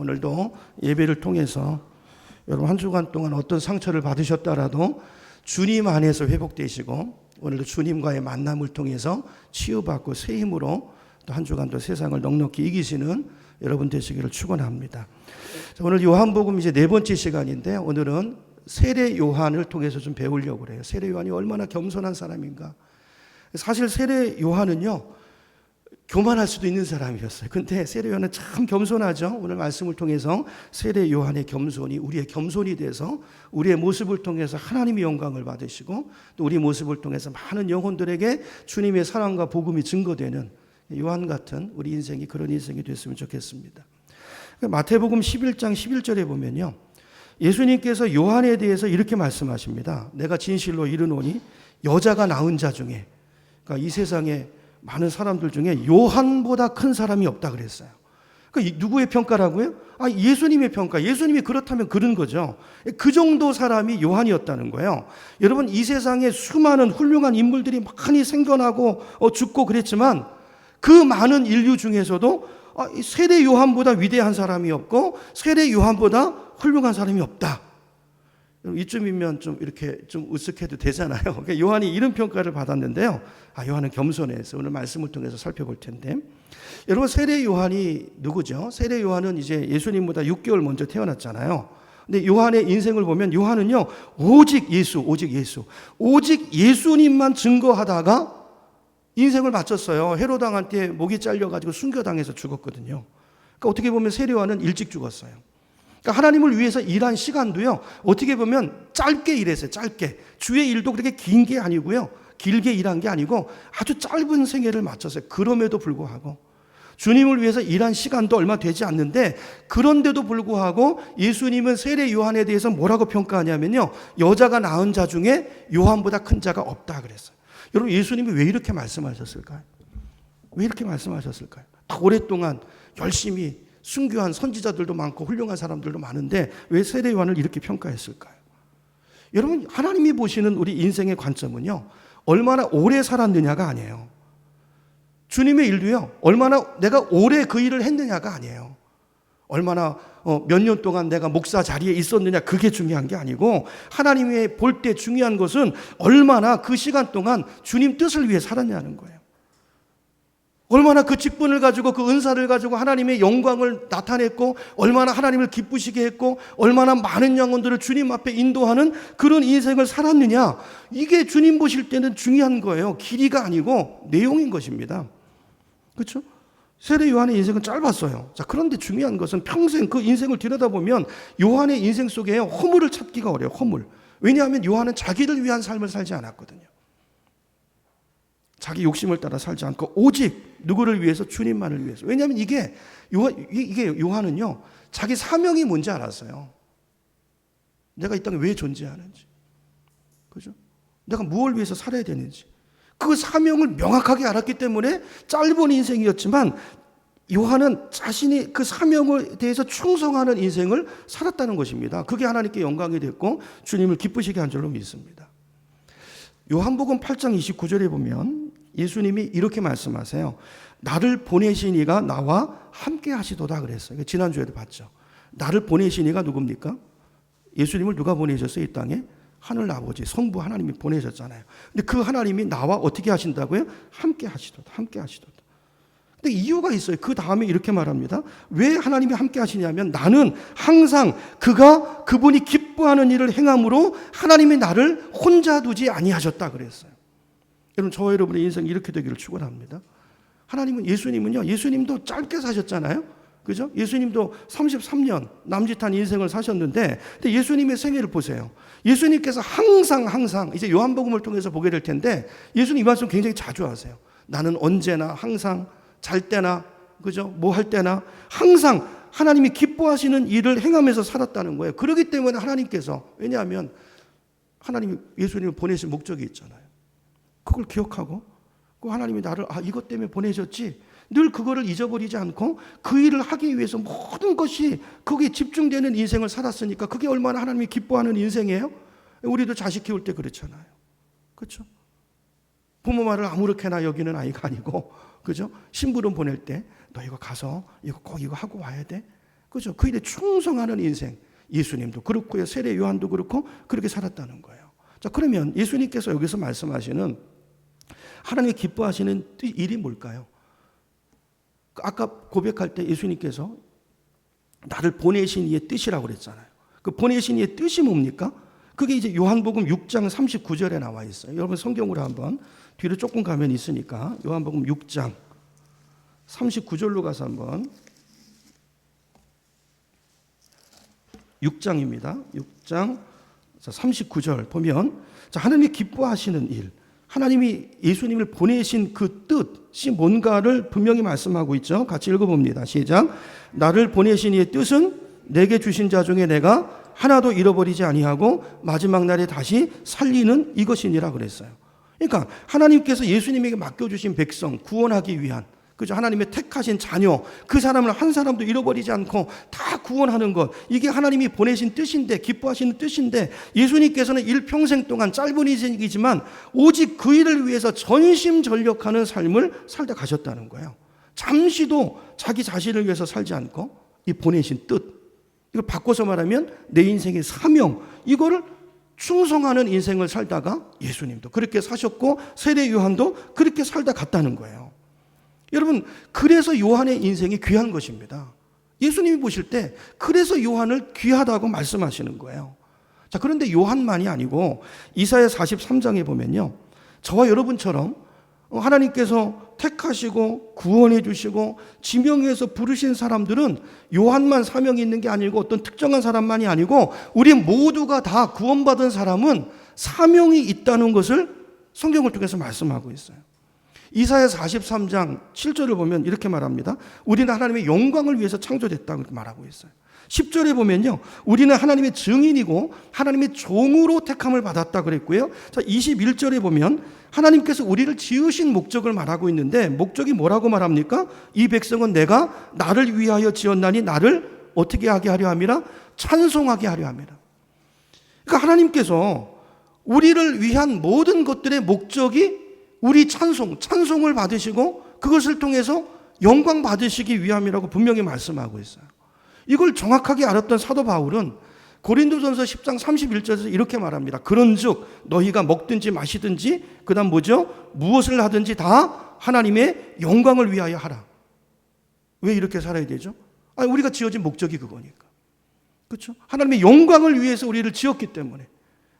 오늘도 예배를 통해서 여러분 한 주간 동안 어떤 상처를 받으셨더라도 주님 안에서 회복되시고 오늘도 주님과의 만남을 통해서 치유받고 새 힘으로 또 한 주간도 세상을 넉넉히 이기시는 여러분 되시기를 축원합니다. 오늘 요한복음 이제 네 번째 시간인데 오늘은 세례 요한을 통해서 좀 배우려고 그래요. 세례 요한이 얼마나 겸손한 사람인가. 사실 세례 요한은요 교만할 수도 있는 사람이었어요. 근데 세례 요한은 참 겸손하죠. 오늘 말씀을 통해서 세례 요한의 겸손이 우리의 겸손이 돼서 우리의 모습을 통해서 하나님의 영광을 받으시고 또 우리 모습을 통해서 많은 영혼들에게 주님의 사랑과 복음이 증거되는 요한 같은 우리 인생이 그런 인생이 됐으면 좋겠습니다. 마태복음 11장 11절에 보면요, 예수님께서 요한에 대해서 이렇게 말씀하십니다. 내가 진실로 이르노니 여자가 낳은 자 중에, 그러니까 이 세상에 많은 사람들 중에 요한보다 큰 사람이 없다 그랬어요. 그러니까 누구의 평가라고요? 예수님의 평가. 예수님이 그렇다면 그런 거죠. 그 정도 사람이 요한이었다는 거예요. 여러분, 이 세상에 수많은 훌륭한 인물들이 많이 생겨나고 죽고 그랬지만 그 많은 인류 중에서도 세례 요한보다 위대한 사람이 없고 세례 요한보다 훌륭한 사람이 없다. 이쯤이면 좀 이렇게 좀 으쓱해도 되잖아요. 그러니까 요한이 이런 평가를 받았는데요. 요한은 겸손해서 오늘 말씀을 통해서 살펴볼 텐데, 여러분 세례 요한이 누구죠? 세례 요한은 이제 예수님보다 6개월 먼저 태어났잖아요. 근데 요한의 인생을 보면 요한은요 오직 예수님만 증거하다가 인생을 마쳤어요. 헤로당한테 목이 잘려가지고 순교당해서 죽었거든요. 그러니까 어떻게 보면 세례 요한은 일찍 죽었어요. 그러니까 하나님을 위해서 일한 시간도요 어떻게 보면 짧게 일했어요. 짧게. 주의 일도 그렇게 긴 게 아니고요, 길게 일한 게 아니고 아주 짧은 생애를 마쳤어요. 그럼에도 불구하고 주님을 위해서 일한 시간도 얼마 되지 않는데, 그런데도 불구하고 예수님은 세례 요한에 대해서 뭐라고 평가하냐면요, 여자가 낳은 자 중에 요한보다 큰 자가 없다 그랬어요. 여러분, 예수님이 왜 이렇게 말씀하셨을까요? 왜 이렇게 말씀하셨을까요? 다 오랫동안 열심히 순교한 선지자들도 많고 훌륭한 사람들도 많은데 왜 세례 요한을 이렇게 평가했을까요? 여러분, 하나님이 보시는 우리 인생의 관점은요 얼마나 오래 살았느냐가 아니에요. 주님의 일도요 얼마나 내가 오래 그 일을 했느냐가 아니에요. 얼마나 몇 년 동안 내가 목사 자리에 있었느냐, 그게 중요한 게 아니고 하나님이 볼 때 중요한 것은 얼마나 그 시간 동안 주님 뜻을 위해 살았냐는 거예요. 얼마나 그 직분을 가지고 그 은사를 가지고 하나님의 영광을 나타냈고 얼마나 하나님을 기쁘시게 했고 얼마나 많은 영혼들을 주님 앞에 인도하는 그런 인생을 살았느냐, 이게 주님 보실 때는 중요한 거예요. 길이가 아니고 내용인 것입니다. 그렇죠? 세례 요한의 인생은 짧았어요. 자, 그런데 중요한 것은 평생 그 인생을 들여다보면 요한의 인생 속에 허물을 찾기가 어려워요. 허물. 왜냐하면 요한은 자기를 위한 삶을 살지 않았거든요. 자기 욕심을 따라 살지 않고 오직 누구를 위해서? 주님만을 위해서. 왜냐하면 이게 요한은요 자기 사명이 뭔지 알았어요. 내가 이 땅에 왜 존재하는지, 그죠? 내가 무엇을 위해서 살아야 되는지 그 사명을 명확하게 알았기 때문에 짧은 인생이었지만 요한은 자신이 그 사명에 대해서 충성하는 인생을 살았다는 것입니다. 그게 하나님께 영광이 됐고 주님을 기쁘시게 한 줄로 믿습니다. 요한복음 8장 29절에 보면 예수님이 이렇게 말씀하세요. 나를 보내신 이가 나와 함께 하시도다 그랬어요. 지난주에도 봤죠. 나를 보내신 이가 누굽니까? 예수님을 누가 보내셨어요? 이 땅에? 하늘 아버지, 성부 하나님이 보내셨잖아요. 근데 그 하나님이 나와 어떻게 하신다고요? 함께 하시도다. 함께 하시도다. 근데 이유가 있어요. 그 다음에 이렇게 말합니다. 왜 하나님이 함께 하시냐면 나는 항상 그분이 기뻐하는 일을 행함으로 하나님이 나를 혼자 두지 아니하셨다 그랬어요. 여러분, 저와 여러분의 인생이 이렇게 되기를 축원합니다. 예수님은요, 예수님도 짧게 사셨잖아요. 그죠? 예수님도 33년 남짓한 인생을 사셨는데, 근데 예수님의 생애를 보세요. 예수님께서 항상 이제 요한복음을 통해서 보게 될 텐데 예수님 이 말씀 굉장히 자주 하세요. 나는 언제나 항상 잘 때나, 그죠? 뭐 할 때나 항상 하나님이 기뻐하시는 일을 행하면서 살았다는 거예요. 그렇기 때문에 하나님께서, 왜냐하면 하나님이 예수님을 보내신 목적이 있잖아요. 그걸 기억하고 그 하나님이 나를 이것 때문에 보내셨지, 늘 그거를 잊어버리지 않고 그 일을 하기 위해서 모든 것이 거기에 집중되는 인생을 살았으니까 그게 얼마나 하나님이 기뻐하는 인생이에요? 우리도 자식 키울 때 그렇잖아요. 그렇죠? 부모 말을 아무렇게나 여기는 아이가 아니고, 그죠? 심부름 보낼 때 너 이거 가서 이거 꼭 이거 하고 와야 돼. 그죠? 그 일에 충성하는 인생. 예수님도 그렇고요. 세례 요한도 그렇고 그렇게 살았다는 거예요. 자, 그러면 예수님께서 여기서 말씀하시는 하나님이 기뻐하시는 일이 뭘까요? 아까 고백할 때 예수님께서 나를 보내신 이의 뜻이라고 그랬잖아요. 그 보내신 이의 뜻이 뭡니까? 그게 이제 요한복음 6장 39절에 나와 있어요. 여러분 성경으로 한번 뒤로 조금 가면 있으니까 요한복음 6장 39절로 가서 한번 6장입니다. 6장 39절 보면 자, 하나님이 기뻐하시는 일, 하나님이 예수님을 보내신 그 뜻이 뭔가를 분명히 말씀하고 있죠. 같이 읽어봅니다. 시작. 나를 보내신 이의 뜻은 내게 주신 자 중에 내가 하나도 잃어버리지 아니하고 마지막 날에 다시 살리는 이것이니라 그랬어요. 그러니까 하나님께서 예수님에게 맡겨주신 백성 구원하기 위한, 그죠? 하나님의 택하신 자녀, 그 사람을 한 사람도 잃어버리지 않고 다 구원하는 것, 이게 하나님이 보내신 뜻인데, 기뻐하시는 뜻인데, 예수님께서는 일평생 동안 짧은 인생이지만 오직 그 일을 위해서 전심전력하는 삶을 살다 가셨다는 거예요. 잠시도 자기 자신을 위해서 살지 않고 이 보내신 뜻, 이걸 바꿔서 말하면 내 인생의 사명, 이거를 충성하는 인생을 살다가 예수님도 그렇게 사셨고 세례 요한도 그렇게 살다 갔다는 거예요. 여러분, 그래서 요한의 인생이 귀한 것입니다. 예수님이 보실 때 그래서 요한을 귀하다고 말씀하시는 거예요. 자, 그런데 요한만이 아니고 이사야 43장에 보면요, 저와 여러분처럼 하나님께서 택하시고 구원해 주시고 지명해서 부르신 사람들은 요한만 사명이 있는 게 아니고 어떤 특정한 사람만이 아니고 우리 모두가 다 구원받은 사람은 사명이 있다는 것을 성경을 통해서 말씀하고 있어요. 이사야 43장 7절을 보면 이렇게 말합니다. 우리는 하나님의 영광을 위해서 창조됐다고 말하고 있어요. 10절에 보면요, 우리는 하나님의 증인이고 하나님의 종으로 택함을 받았다 그랬고요. 자, 21절에 보면 하나님께서 우리를 지으신 목적을 말하고 있는데 목적이 뭐라고 말합니까? 이 백성은 내가 나를 위하여 지었나니 나를 어떻게 하게 하려 함이라? 찬송하게 하려 함이라. 그러니까 하나님께서 우리를 위한 모든 것들의 목적이 우리 찬송을 받으시고 그것을 통해서 영광 받으시기 위함이라고 분명히 말씀하고 있어요. 이걸 정확하게 알았던 사도 바울은 고린도전서 10장 31절에서 이렇게 말합니다. 그런즉 너희가 먹든지 마시든지 그다음 뭐죠? 무엇을 하든지 다 하나님의 영광을 위하여 하라. 왜 이렇게 살아야 되죠? 아니, 우리가 지어진 목적이 그거니까. 그렇죠? 하나님의 영광을 위해서 우리를 지었기 때문에.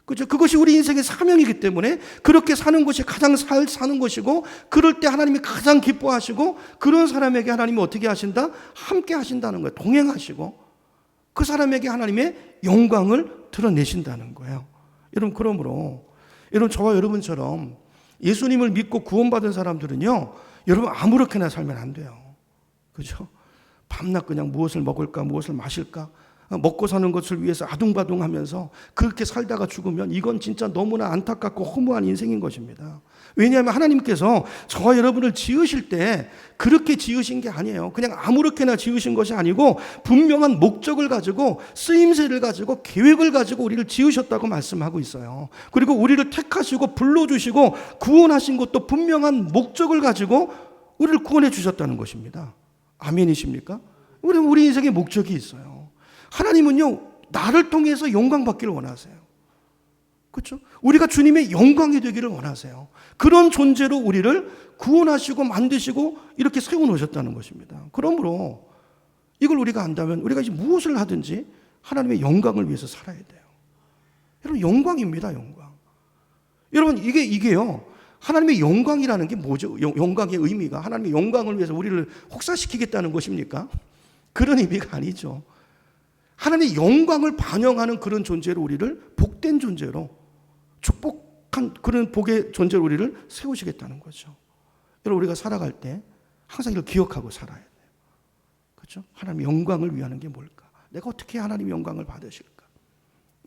그렇죠? 그것이 우리 인생의 사명이기 때문에 그렇게 사는 것이 가장 잘 사는 것이고, 그럴 때 하나님이 가장 기뻐하시고, 그런 사람에게 하나님이 어떻게 하신다? 함께 하신다는 거예요. 동행하시고 그 사람에게 하나님의 영광을 드러내신다는 거예요. 여러분, 그러므로 여러분, 저와 여러분처럼 예수님을 믿고 구원받은 사람들은요, 여러분 아무렇게나 살면 안 돼요. 그죠? 밤낮 그냥 무엇을 먹을까, 무엇을 마실까, 먹고 사는 것을 위해서 아둥바둥하면서 그렇게 살다가 죽으면 이건 진짜 너무나 안타깝고 허무한 인생인 것입니다. 왜냐하면 하나님께서 저와 여러분을 지으실 때 그렇게 지으신 게 아니에요. 그냥 아무렇게나 지으신 것이 아니고 분명한 목적을 가지고, 쓰임새를 가지고, 계획을 가지고 우리를 지으셨다고 말씀하고 있어요. 그리고 우리를 택하시고 불러주시고 구원하신 것도 분명한 목적을 가지고 우리를 구원해 주셨다는 것입니다. 아멘이십니까? 우리 인생에 목적이 있어요. 하나님은요, 나를 통해서 영광 받기를 원하세요. 그렇죠? 우리가 주님의 영광이 되기를 원하세요. 그런 존재로 우리를 구원하시고 만드시고 이렇게 세워놓으셨다는 것입니다. 그러므로 이걸 우리가 안다면 우리가 이제 무엇을 하든지 하나님의 영광을 위해서 살아야 돼요. 여러분, 영광입니다, 영광. 여러분, 이게요, 하나님의 영광이라는 게 뭐죠? 영광의 의미가 하나님의 영광을 위해서 우리를 혹사시키겠다는 것입니까? 그런 의미가 아니죠. 하나님의 영광을 반영하는 그런 존재로 우리를 복된 존재로, 축복한 그런 복의 존재로 우리를 세우시겠다는 거죠. 여러분, 우리가 살아갈 때 항상 이걸 기억하고 살아야 돼요. 그렇죠? 하나님의 영광을 위하는 게 뭘까? 내가 어떻게 하나님의 영광을 받으실까?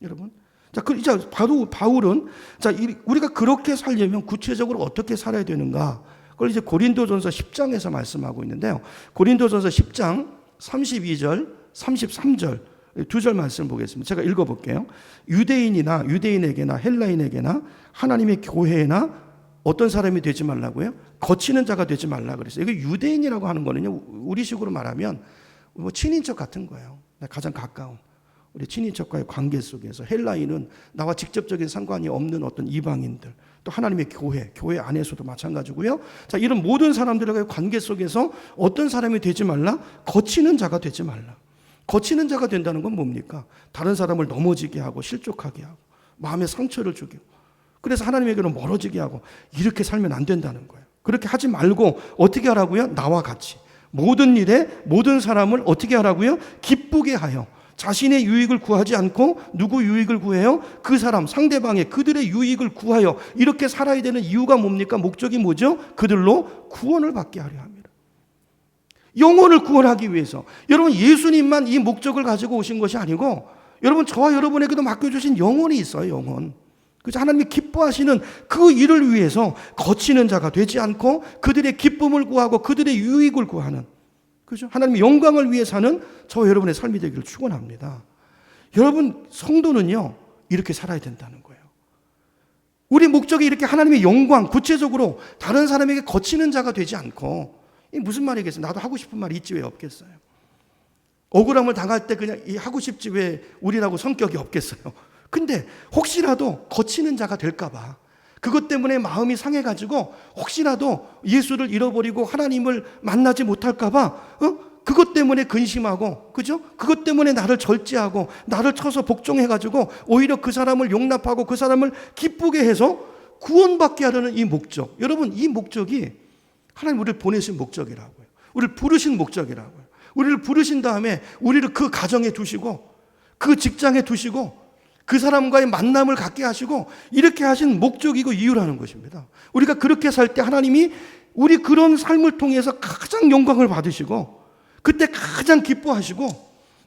여러분, 자, 이제 바울은 자, 우리가 그렇게 살려면 구체적으로 어떻게 살아야 되는가? 그걸 이제 고린도전서 10장에서 말씀하고 있는데요. 고린도전서 10장 32절, 33절 두 절 말씀 보겠습니다. 제가 읽어볼게요. 유대인에게나 헬라인에게나 하나님의 교회나 어떤 사람이 되지 말라고요? 거치는 자가 되지 말라 그랬어요. 이게 유대인이라고 하는 거는요, 우리식으로 말하면 뭐 친인척 같은 거예요. 가장 가까운 우리 친인척과의 관계 속에서 헬라인은 나와 직접적인 상관이 없는 어떤 이방인들, 또 하나님의 교회 안에서도 마찬가지고요. 자, 이런 모든 사람들과의 관계 속에서 어떤 사람이 되지 말라? 거치는 자가 되지 말라. 거치는 자가 된다는 건 뭡니까? 다른 사람을 넘어지게 하고 실족하게 하고 마음에 상처를 주게, 그래서 하나님에게로 멀어지게 하고, 이렇게 살면 안 된다는 거예요. 그렇게 하지 말고 어떻게 하라고요? 나와 같이 모든 일에 모든 사람을 어떻게 하라고요? 기쁘게 하여 자신의 유익을 구하지 않고 누구 유익을 구해요? 그 사람, 상대방의 그들의 유익을 구하여 이렇게 살아야 되는 이유가 뭡니까? 목적이 뭐죠? 그들로 구원을 받게 하려 합니다. 영혼을 구원하기 위해서. 여러분, 예수님만 이 목적을 가지고 오신 것이 아니고 여러분, 저와 여러분에게도 맡겨주신 영혼이 있어요. 영혼. 그래서 하나님이 기뻐하시는 그 일을 위해서 거치는 자가 되지 않고 그들의 기쁨을 구하고 그들의 유익을 구하는, 그죠? 하나님의 영광을 위해 사는 저와 여러분의 삶이 되기를 축원합니다. 여러분, 성도는요 이렇게 살아야 된다는 거예요. 우리 목적이 이렇게 하나님의 영광, 구체적으로 다른 사람에게 거치는 자가 되지 않고, 이 무슨 말이겠어요? 나도 하고 싶은 말이 있지 왜 없겠어요? 억울함을 당할 때 그냥 하고 싶지 왜 우리라고 성격이 없겠어요? 근데 혹시라도 거치는 자가 될까 봐, 그것 때문에 마음이 상해가지고 혹시라도 예수를 잃어버리고 하나님을 만나지 못할까 봐 그것 때문에 근심하고, 그죠? 그것 때문에 나를 절제하고 나를 쳐서 복종해가지고 오히려 그 사람을 용납하고 그 사람을 기쁘게 해서 구원받게 하려는 이 목적, 여러분, 이 목적이 하나님 우리를 보내신 목적이라고요. 우리를 부르신 목적이라고요. 우리를 부르신 다음에 우리를 그 가정에 두시고 그 직장에 두시고 그 사람과의 만남을 갖게 하시고 이렇게 하신 목적이고 이유라는 것입니다. 우리가 그렇게 살 때 하나님이 우리 그런 삶을 통해서 가장 영광을 받으시고 그때 가장 기뻐하시고,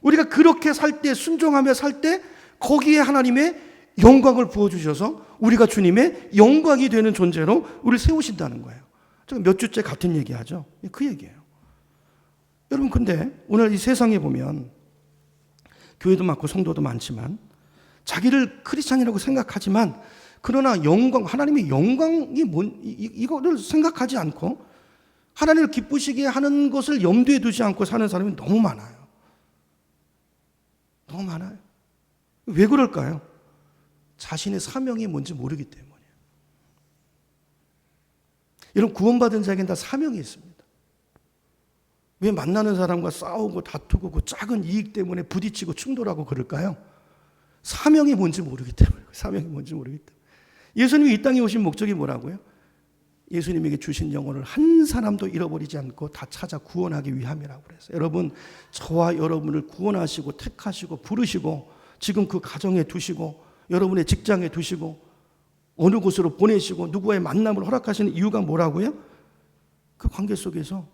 우리가 그렇게 살 때, 순종하며 살 때 거기에 하나님의 영광을 부어주셔서 우리가 주님의 영광이 되는 존재로 우리를 세우신다는 거예요. 제가 몇 주째 같은 얘기하죠. 그 얘기예요. 여러분, 근데 오늘 이 세상에 보면 교회도 많고 성도도 많지만 자기를 크리스찬이라고 생각하지만 그러나 영광, 하나님의 영광이 이거를 생각하지 않고 하나님을 기쁘시게 하는 것을 염두에 두지 않고 사는 사람이 너무 많아요. 너무 많아요. 왜 그럴까요? 자신의 사명이 뭔지 모르기 때문이에요. 여러분, 구원받은 자에게는 다 사명이 있습니다. 왜 만나는 사람과 싸우고 다투고 그 작은 이익 때문에 부딪히고 충돌하고 그럴까요? 사명이 뭔지 모르기 때문에. 사명이 뭔지 모르기 때문에. 예수님이 이 땅에 오신 목적이 뭐라고요? 예수님에게 주신 영혼을 한 사람도 잃어버리지 않고 다 찾아 구원하기 위함이라고 그랬어요. 여러분, 저와 여러분을 구원하시고 택하시고 부르시고 지금 그 가정에 두시고 여러분의 직장에 두시고 어느 곳으로 보내시고 누구와의 만남을 허락하시는 이유가 뭐라고요? 그 관계 속에서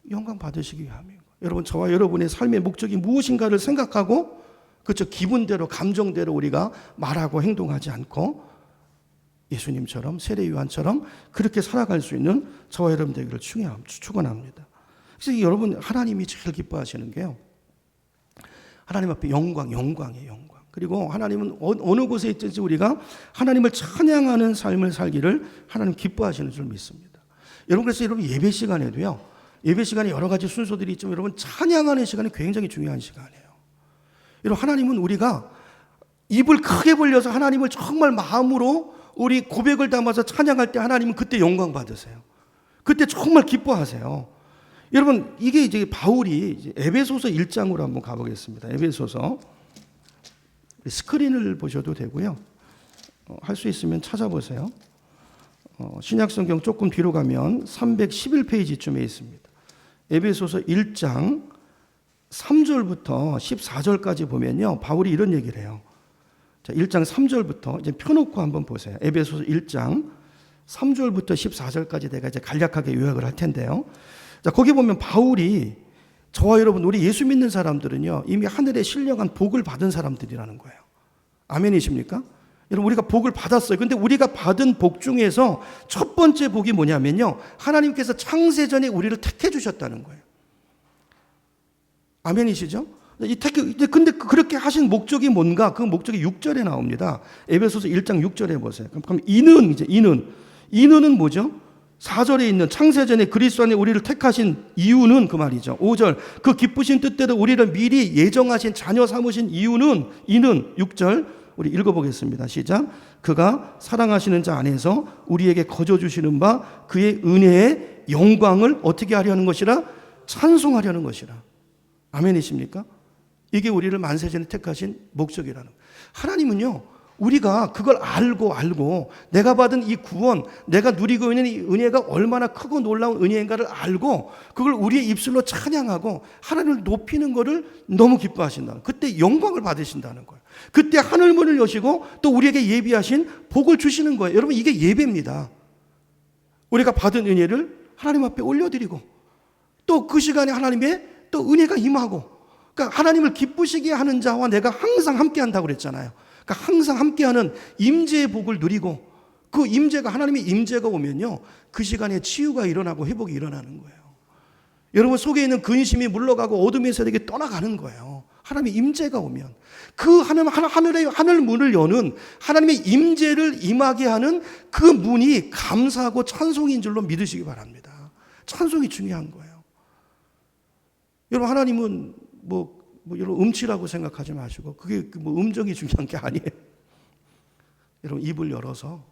영광 받으시기 위함이에요. 여러분, 저와 여러분의 삶의 목적이 무엇인가를 생각하고, 그렇죠, 기분대로 감정대로 우리가 말하고 행동하지 않고 예수님처럼, 세례 요한처럼 그렇게 살아갈 수 있는 저와 여러분 되기를 축원합니다. 그래서 여러분, 하나님이 제일 기뻐하시는 게요, 하나님 앞에 영광이에요. 영광. 그리고 하나님은 어느 곳에 있든지 우리가 하나님을 찬양하는 삶을 살기를 하나님 기뻐하시는 줄 믿습니다. 여러분, 그래서 여러분 예배 시간에도요, 예배 시간에 여러 가지 순서들이 있지만 여러분, 찬양하는 시간이 굉장히 중요한 시간이에요. 여러분, 하나님은 우리가 입을 크게 벌려서 하나님을 정말 마음으로 우리 고백을 담아서 찬양할 때 하나님은 그때 영광 받으세요. 그때 정말 기뻐하세요. 여러분, 이게 이제 바울이 이제 에베소서 1장으로 한번 가보겠습니다. 에베소서 스크린을 보셔도 되고요. 할 수 있으면 찾아보세요. 신약성경 조금 뒤로 가면 311페이지쯤에 있습니다. 에베소서 1장 3절부터 14절까지 보면요, 바울이 이런 얘기를 해요. 자, 1장 3절부터 이제 펴놓고 한번 보세요. 에베소서 1장 3절부터 14절까지 내가 이제 간략하게 요약을 할 텐데요. 자, 거기 보면 바울이 저와 여러분, 우리 예수 믿는 사람들은요, 이미 하늘에 신령한 복을 받은 사람들이라는 거예요. 아멘이십니까? 여러분, 우리가 복을 받았어요. 근데 우리가 받은 복 중에서 첫 번째 복이 뭐냐면요, 하나님께서 창세전에 우리를 택해 주셨다는 거예요. 아멘이시죠? 근데 그렇게 하신 목적이 뭔가? 그 목적이 6절에 나옵니다. 에베소서 1장 6절에 보세요. 그럼 이는 뭐죠? 4절에 있는 창세전에 그리스도 안에 우리를 택하신 이유는 그 말이죠. 5절 그 기쁘신 뜻대로 우리를 미리 예정하신 자녀 삼으신 이유는 이는 6절 우리 읽어보겠습니다. 시작. 그가 사랑하시는 자 안에서 우리에게 거저 주시는 바 그의 은혜의 영광을 어떻게 하려는 것이라? 찬송하려는 것이라. 아멘이십니까? 이게 우리를 만세전에 택하신 목적이라는 거예요. 하나님은요, 우리가 그걸 알고 내가 받은 이 구원, 내가 누리고 있는 이 은혜가 얼마나 크고 놀라운 은혜인가를 알고 그걸 우리의 입술로 찬양하고 하나님을 높이는 것을 너무 기뻐하신다는, 그때 영광을 받으신다는 거예요. 그때 하늘 문을 여시고 또 우리에게 예비하신 복을 주시는 거예요. 여러분, 이게 예배입니다. 우리가 받은 은혜를 하나님 앞에 올려드리고 또 그 시간에 하나님의 또 은혜가 임하고, 그러니까 하나님을 기쁘시게 하는 자와 내가 항상 함께 한다고 그랬잖아요. 그러니까 항상 함께하는 임재의 복을 누리고, 그 임재가, 하나님의 임재가 오면요, 그 시간에 치유가 일어나고 회복이 일어나는 거예요. 여러분 속에 있는 근심이 물러가고 어둠의 세력이 떠나가는 거예요. 하나님의 임재가 오면 그 하늘 문을 여는 하나님의 임재를 임하게 하는 그 문이 감사하고 찬송인 줄로 믿으시기 바랍니다. 찬송이 중요한 거예요. 여러분, 하나님은 여러분 음치라고 생각하지 마시고, 그게 음정이 중요한 게 아니에요. 여러분 입을 열어서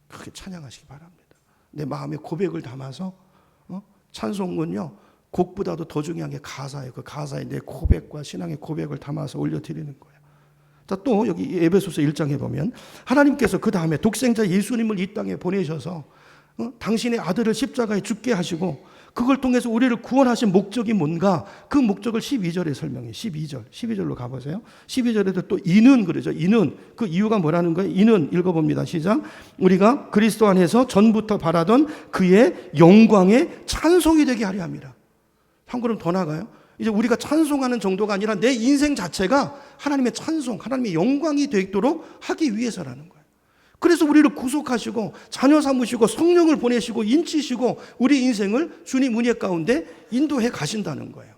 그렇게 찬양하시기 바랍니다. 내 마음의 고백을 담아서, 찬송은요 곡보다도 더 중요한 게 가사예요. 그 가사에 내 고백과 신앙의 고백을 담아서 올려드리는 거예요. 자, 또 여기 에베소서 1장에 보면 하나님께서 그 다음에 독생자 예수님을 이 땅에 보내셔서 당신의 아들을 십자가에 죽게 하시고 그걸 통해서 우리를 구원하신 목적이 뭔가, 그 목적을 12절에 설명해요. 12절로 가보세요. 12절에도 또 이는 그러죠. 이는, 그 이유가 뭐라는 거예요? 이는 읽어봅니다. 시작. 우리가 그리스도 안에서 전부터 바라던 그의 영광의 찬송이 되게 하려 합니다. 한 걸음 더 나가요. 이제 우리가 찬송하는 정도가 아니라 내 인생 자체가 하나님의 찬송, 하나님의 영광이 되도록 하기 위해서라는 거예요. 그래서 우리를 구속하시고 자녀 삼으시고 성령을 보내시고 인치시고 우리 인생을 주님 은혜 가운데 인도해 가신다는 거예요.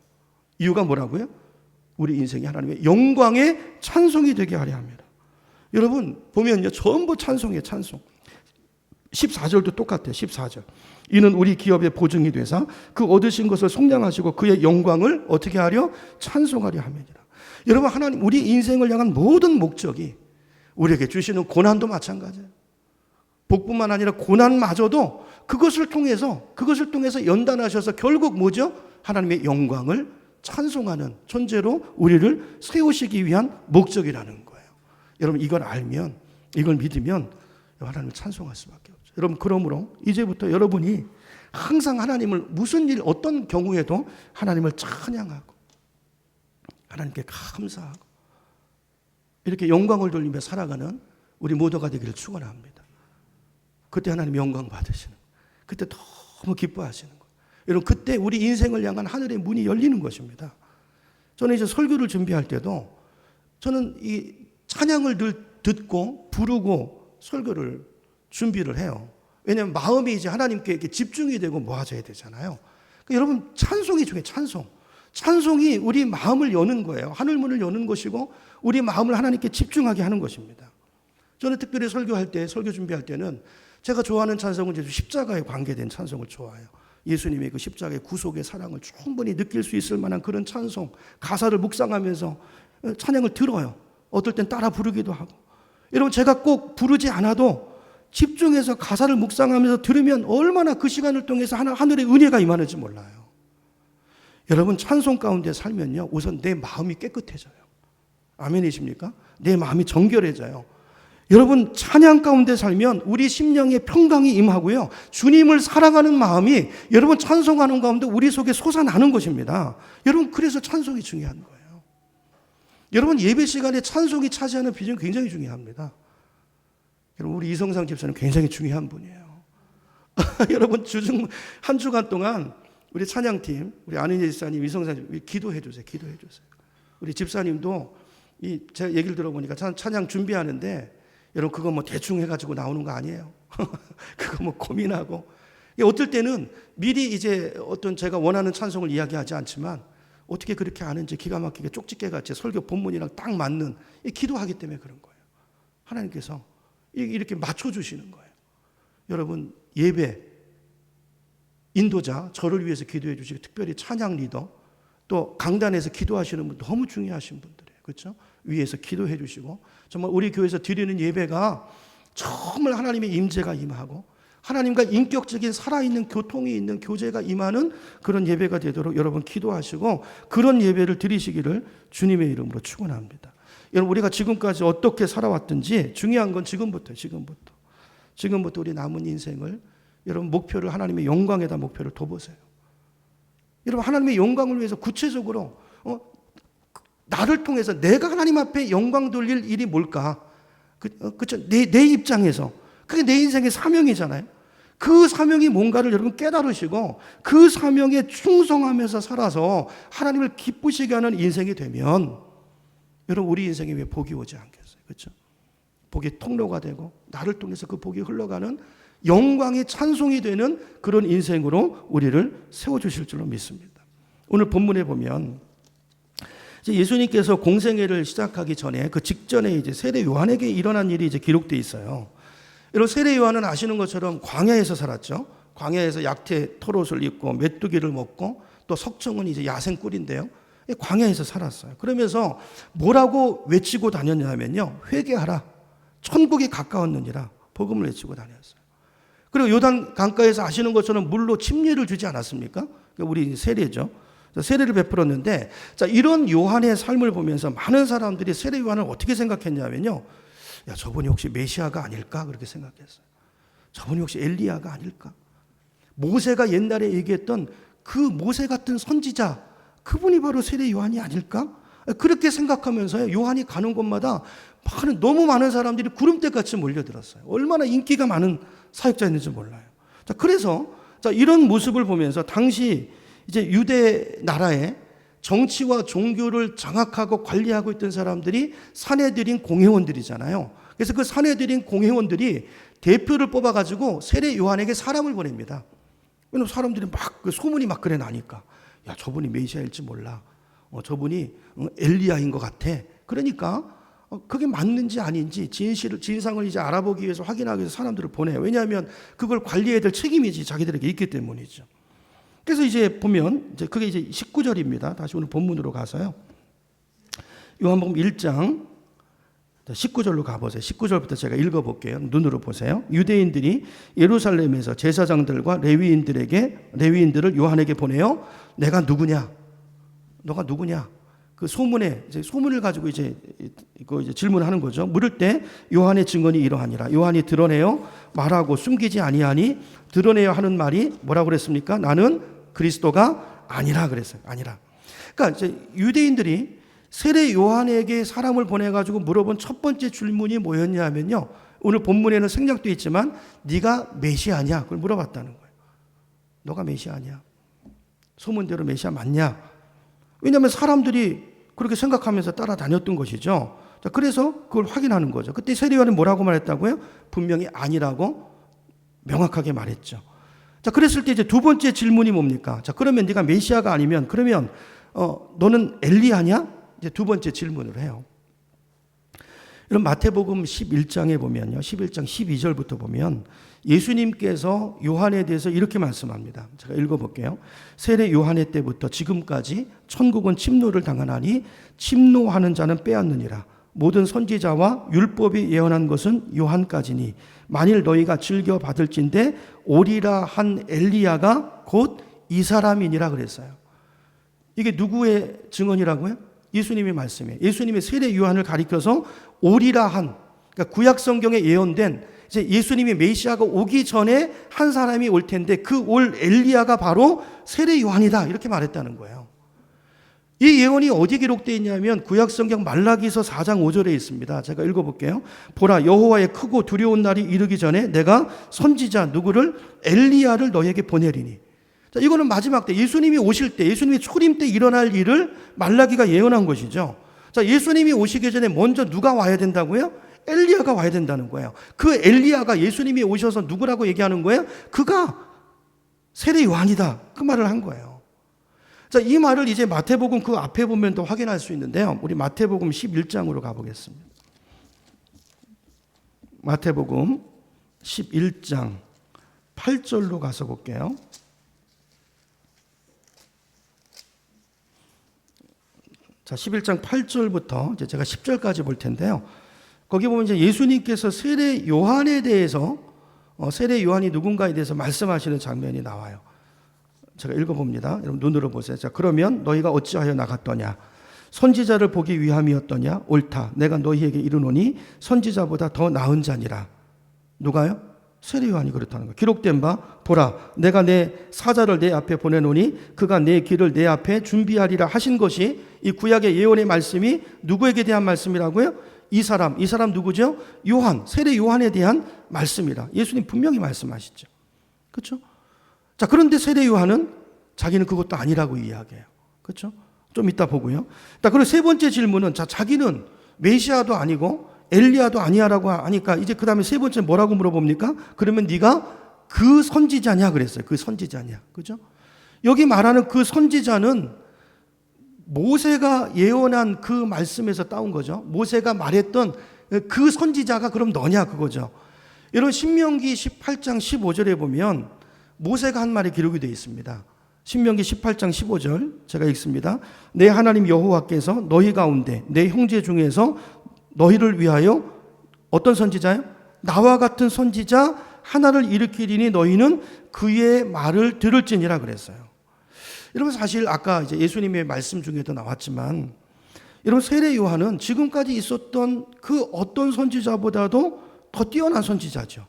이유가 뭐라고요? 우리 인생이 하나님의 영광의 찬송이 되게 하려 합니다. 여러분 보면요, 전부 찬송이에요. 찬송. 14절도 똑같아요. 14절. 이는 우리 기업의 보증이 되사 그 얻으신 것을 속량하시고 그의 영광을 어떻게 하려? 찬송하려 함이니라. 여러분, 하나님 우리 인생을 향한 모든 목적이, 우리에게 주시는 고난도 마찬가지예요. 복뿐만 아니라 고난마저도 그것을 통해서 연단하셔서 결국 뭐죠? 하나님의 영광을 찬송하는 존재로 우리를 세우시기 위한 목적이라는 거예요. 여러분 이걸 알면, 이걸 믿으면 하나님을 찬송할 수밖에 없죠. 여러분, 그러므로 이제부터 여러분이 항상 하나님을 무슨 일, 어떤 경우에도 하나님을 찬양하고 하나님께 감사하고 이렇게 영광을 돌리며 살아가는 우리 모두가 되기를 축원합니다. 그때 하나님 영광 받으시는 거예요. 그때 너무 기뻐하시는 거예요. 여러분, 그때 우리 인생을 향한 하늘의 문이 열리는 것입니다. 저는 이제 설교를 준비할 때도 저는 이 찬양을 늘 듣고 부르고 설교를 준비를 해요. 왜냐하면 마음이 이제 하나님께 이렇게 집중이 되고 모아져야 되잖아요. 그러니까 여러분, 찬송이 중요해요. 찬송이 우리 마음을 여는 거예요. 하늘 문을 여는 것이고 우리 마음을 하나님께 집중하게 하는 것입니다. 저는 특별히 설교할 때, 설교 준비할 때는 제가 좋아하는 찬송은 이제 십자가에 관계된 찬송을 좋아해요. 예수님의 그 십자가의 구속의 사랑을 충분히 느낄 수 있을 만한 그런 찬송, 가사를 묵상하면서 찬양을 들어요. 어떨 땐 따라 부르기도 하고. 여러분, 제가 꼭 부르지 않아도 집중해서 가사를 묵상하면서 들으면 얼마나 그 시간을 통해서 하늘의 은혜가 임하는지 몰라요. 여러분, 찬송 가운데 살면요, 우선 내 마음이 깨끗해져요. 아멘이십니까? 내 마음이 정결해져요. 여러분, 찬양 가운데 살면 우리 심령에 평강이 임하고요, 주님을 사랑하는 마음이 여러분 찬송하는 가운데 우리 속에 솟아나는 것입니다. 여러분, 그래서 찬송이 중요한 거예요. 여러분, 예배 시간에 찬송이 차지하는 비중이 굉장히 중요합니다. 여러분, 우리 이성상 집사님 굉장히 중요한 분이에요. 여러분, 한 주간 동안 우리 찬양팀, 우리 안은혜 집사님, 이성상 기도해 주세요. 우리 집사님도 제가 얘기를 들어보니까 찬양 준비하는데 여러분, 그거 뭐 대충 해가지고 나오는 거 아니에요. 그거 뭐 고민하고, 어떨 때는 미리 이제 어떤 제가 원하는 찬송을 이야기하지 않지만 어떻게 그렇게 아는지 기가 막히게 쪽집게 같이 설교 본문이랑 딱 맞는 기도하기 때문에 그런 거예요. 하나님께서 이렇게 맞춰주시는 거예요. 여러분, 예배 인도자, 저를 위해서 기도해 주시고, 특별히 찬양 리더, 또 강단에서 기도하시는 분 너무 중요하신 분들이에요. 그렇죠? 위에서 기도해 주시고, 정말 우리 교회에서 드리는 예배가 정말 하나님의 임재가 임하고 하나님과 인격적인 살아있는 교통이 있는 교제가 임하는 그런 예배가 되도록 여러분 기도하시고, 그런 예배를 드리시기를 주님의 이름으로 축원합니다. 여러분, 우리가 지금까지 어떻게 살아왔든지 중요한 건 지금부터 우리 남은 인생을, 여러분 목표를 하나님의 영광에다 목표를 둬보세요. 여러분, 하나님의 영광을 위해서 구체적으로 나를 통해서 내가 하나님 앞에 영광 돌릴 일이 뭘까? 그렇죠? 내 입장에서 그게 내 인생의 사명이잖아요. 그 사명이 뭔가를 여러분 깨달으시고 그 사명에 충성하면서 살아서 하나님을 기쁘시게 하는 인생이 되면, 여러분 우리 인생에 왜 복이 오지 않겠어요? 그렇죠? 복의 통로가 되고 나를 통해서 그 복이 흘러가는 영광의 찬송이 되는 그런 인생으로 우리를 세워주실 줄로 믿습니다. 오늘 본문에 보면 예수님께서 공생애를 시작하기 전에 그 직전에 이제 세례 요한에게 일어난 일이 이제 기록되어 있어요. 여러분, 세례 요한은 아시는 것처럼 광야에서 살았죠. 광야에서 약태 털옷을 입고 메뚜기를 먹고, 또 석청은 이제 야생 꿀인데요. 광야에서 살았어요. 그러면서 뭐라고 외치고 다녔냐면요, 회개하라, 천국이 가까웠느니라 복음을 외치고 다녔어요. 그리고 요단 강가에서 아시는 것처럼 물로 침례를 주지 않았습니까? 우리 세례죠. 세례를 베풀었는데, 자, 이런 요한의 삶을 보면서 많은 사람들이 세례 요한을 어떻게 생각했냐면요, 야, 저분이 혹시 메시아가 아닐까? 그렇게 생각했어요. 저분이 혹시 엘리야가 아닐까? 모세가 옛날에 얘기했던 그 모세 같은 선지자, 그분이 바로 세례 요한이 아닐까? 그렇게 생각하면서요, 요한이 가는 곳마다 너무 많은 사람들이 구름대같이 몰려들었어요. 얼마나 인기가 많은 사역자였는지 몰라요. 자, 그래서 이런 모습을 보면서 당시 이제 유대 나라의 정치와 종교를 장악하고 관리하고 있던 사람들이 사내들인 공회원들이잖아요. 그래서 그 사내들인 공회원들이 대표를 뽑아가지고 세례 요한에게 사람을 보냅니다. 왜냐면 사람들이 막 소문이 막 그래 나니까, 야, 저분이 메시아일지 몰라. 저분이 엘리야인 것 같아. 그러니까 그게 맞는지 아닌지 진상을 이제 알아보기 위해서, 확인하기 위해서 사람들을 보내요. 왜냐하면 그걸 관리해야 될 책임이 자기들에게 있기 때문이죠. 그래서 이제 보면 그게 이제 19절입니다. 다시 오늘 본문으로 가서요. 요한복음 1장 19절로 가보세요. 19절부터 제가 읽어볼게요. 눈으로 보세요. 유대인들이 예루살렘에서 제사장들과 레위인들을 요한에게 보내요. 내가 누구냐? 너가 누구냐? 그 소문을 가지고 이제 질문하는 거죠. 물을 때 요한의 증언이 이러하니라. 요한이 드러내어 말하고 숨기지 아니하니, 드러내어 하는 말이 뭐라고 그랬습니까? 나는 그리스도가 아니라 그랬어요. 아니라. 그러니까 이제 유대인들이 세례 요한에게 사람을 보내가지고 물어본 첫 번째 질문이 뭐였냐면요, 오늘 본문에는 생략되어 있지만 네가 메시아냐? 그걸 물어봤다는 거예요. 너가 메시아냐? 소문대로 메시아 맞냐? 왜냐하면 사람들이 그렇게 생각하면서 따라다녔던 것이죠. 자, 그래서 그걸 확인하는 거죠. 그때 세례 요한이 뭐라고 말했다고요? 분명히 아니라고 명확하게 말했죠. 자, 그랬을 때 이제 두 번째 질문이 뭡니까? 자, 그러면 네가 메시아가 아니면, 그러면 너는 엘리야냐? 이제 두 번째 질문을 해요. 여러분, 마태복음 11장에 보면요, 11장 12절부터 보면 예수님께서 요한에 대해서 이렇게 말씀합니다. 제가 읽어볼게요. 세례 요한의 때부터 지금까지 천국은 침노를 당하나니 침노하는 자는 빼앗느니라. 모든 선지자와 율법이 예언한 것은 요한까지니 만일 너희가 즐겨 받을진대 오리라 한 엘리야가 곧 이 사람이니라 그랬어요. 이게 누구의 증언이라고요? 예수님의 말씀이에요. 예수님의 세례 요한을 가리켜서 오리라 한, 그러니까 구약 성경에 예언된 이제 예수님이 메시아가 오기 전에 한 사람이 올 텐데 그 올 엘리야가 바로 세례 요한이다, 이렇게 말했다는 거예요. 이 예언이 어디 기록되어 있냐면 구약 성경 말라기서 4장 5절에 있습니다. 제가 읽어볼게요. 보라, 여호와의 크고 두려운 날이 이르기 전에 내가 선지자 누구를, 엘리야를 너에게 보내리니. 자, 이거는 마지막 때 예수님이 오실 때, 예수님이 초림 때 일어날 일을 말라기가 예언한 것이죠. 자, 예수님이 오시기 전에 먼저 누가 와야 된다고요? 엘리야가 와야 된다는 거예요. 그 엘리야가 예수님이 오셔서 누구라고 얘기하는 거예요? 그가 세례 요한이다, 그 말을 한 거예요. 자, 이 말을 이제 마태복음 그 앞에 보면 더 확인할 수 있는데요. 우리 마태복음 11장으로 가보겠습니다. 마태복음 11장 8절로 가서 볼게요. 자, 11장 8절부터 이제 제가 10절까지 볼 텐데요. 거기 보면 이제 예수님께서 세례 요한에 대해서 세례 요한이 누군가에 대해서 말씀하시는 장면이 나와요. 제가 읽어봅니다. 여러분 눈으로 보세요. 자, 그러면 너희가 어찌하여 나갔더냐? 선지자를 보기 위함이었더냐? 옳다. 내가 너희에게 이르노니 선지자보다 더 나은 자니라. 누가요? 세례 요한이 그렇다는 거예요. 기록된 바 보라, 내가 내 사자를 내 앞에 보내노니 그가 내 길을 내 앞에 준비하리라 하신 것이 이 구약의 예언의 말씀이 누구에게 대한 말씀이라고요? 이 사람 누구죠? 요한, 세례 요한에 대한 말씀이라. 예수님 분명히 말씀하시죠. 그렇죠? 자, 그런데 세례 요한은 자기는 그것도 아니라고 이야기해요. 그렇죠? 좀 이따 보고요. 자, 그리고 세 번째 질문은 자기는 메시아도 아니고 엘리야도 아니야라고 하니까 이제 그 다음에 세 번째 뭐라고 물어봅니까? 그러면 네가 그 선지자냐 그랬어요. 그 선지자냐. 그죠? 여기 말하는 그 선지자는 모세가 예언한 그 말씀에서 따온 거죠. 모세가 말했던 그 선지자가 그럼 너냐 그거죠. 여러분 신명기 18장 15절에 보면 모세가 한 말이 기록이 되어 있습니다. 신명기 18장 15절 제가 읽습니다. 내 하나님 여호와께서 너희 가운데 내 형제 중에서 너희를 위하여 어떤 선지자요? 나와 같은 선지자 하나를 일으키리니 너희는 그의 말을 들을지니라 그랬어요. 여러분 사실 아까 이제 예수님의 말씀 중에도 나왔지만 여러분 세례 요한은 지금까지 있었던 그 어떤 선지자보다도 더 뛰어난 선지자죠.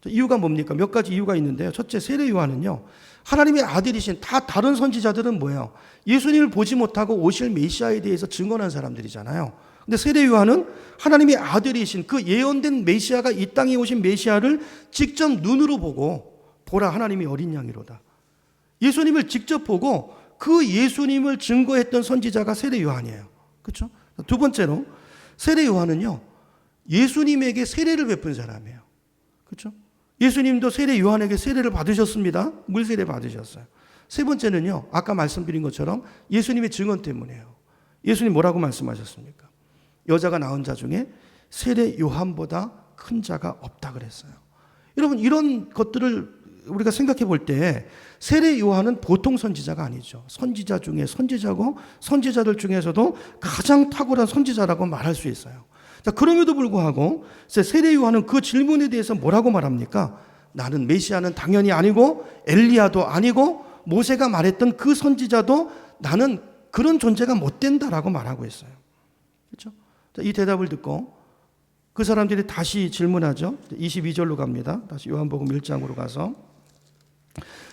이유가 뭡니까? 몇 가지 이유가 있는데요. 첫째, 세례 요한은요 하나님의 아들이신 다 다른 선지자들은 뭐예요? 예수님을 보지 못하고 오실 메시아에 대해서 증언한 사람들이잖아요. 근데 세례 요한은 하나님의 아들이신 그 예언된 메시아가 이 땅에 오신 메시아를 직접 눈으로 보고 보라 하나님이 어린 양이로다. 예수님을 직접 보고 그 예수님을 증거했던 선지자가 세례 요한이에요. 그렇죠? 두 번째로 세례 요한은요 예수님에게 세례를 베푼 사람이에요. 그렇죠? 예수님도 세례 요한에게 세례를 받으셨습니다. 물세례 받으셨어요. 세 번째는요 아까 말씀드린 것처럼 예수님의 증언 때문이에요. 예수님 뭐라고 말씀하셨습니까? 여자가 낳은 자 중에 세례 요한보다 큰 자가 없다 그랬어요. 여러분 이런 것들을 우리가 생각해 볼 때 세례 요한은 보통 선지자가 아니죠. 선지자 중에 선지자고 선지자들 중에서도 가장 탁월한 선지자라고 말할 수 있어요. 자, 그럼에도 불구하고 세례 요한은 그 질문에 대해서 뭐라고 말합니까? 나는 메시아는 당연히 아니고 엘리야도 아니고 모세가 말했던 그 선지자도 나는 그런 존재가 못 된다라고 말하고 있어요. 그렇죠? 자, 이 대답을 듣고 그 사람들이 다시 질문하죠. 22절로 갑니다. 다시 요한복음 1장으로 가서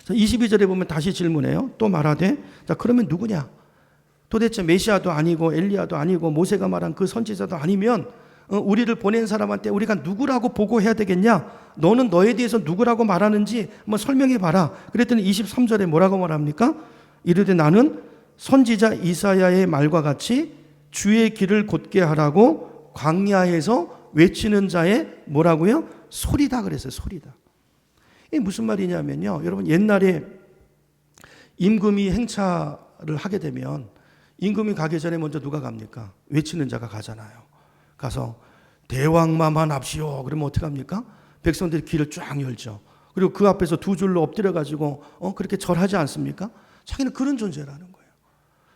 22절에 보면 다시 질문해요. 또 말하되 자 그러면 누구냐? 도대체 메시아도 아니고 엘리야도 아니고 모세가 말한 그 선지자도 아니면 우리를 보낸 사람한테 우리가 누구라고 보고해야 되겠냐? 너는 너에 대해서 누구라고 말하는지 한번 설명해 봐라. 그랬더니 23절에 뭐라고 말합니까? 이르되 나는 선지자 이사야의 말과 같이 주의 길을 곧게 하라고 광야에서 외치는 자의 뭐라고요? 소리다 그랬어요. 소리다. 이게 무슨 말이냐면요. 여러분 옛날에 임금이 행차를 하게 되면 임금이 가기 전에 먼저 누가 갑니까? 외치는 자가 가잖아요. 가서 대왕마만 합시오. 그러면 어떻게 합니까? 백성들이 길을 쫙 열죠. 그리고 그 앞에서 두 줄로 엎드려 가지고 그렇게 절하지 않습니까? 자기는 그런 존재라는 거예요.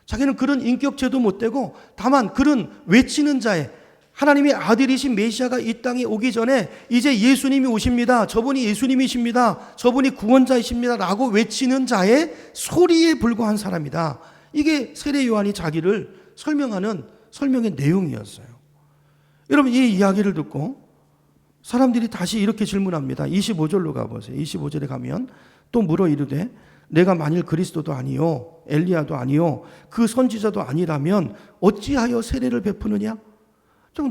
자기는 그런 인격체도 못 되고 다만 그런 외치는 자의 하나님의 아들이신 메시아가 이 땅에 오기 전에 이제 예수님이 오십니다. 저분이 예수님이십니다. 저분이 구원자이십니다. 라고 외치는 자의 소리에 불과한 사람이다. 이게 세례 요한이 자기를 설명하는 설명의 내용이었어요. 여러분 이 이야기를 듣고 사람들이 다시 이렇게 질문합니다. 25절로 가보세요. 25절에 가면 또 물어 이르되 내가 만일 그리스도도 아니요 엘리야도 아니요 그 선지자도 아니라면 어찌하여 세례를 베푸느냐?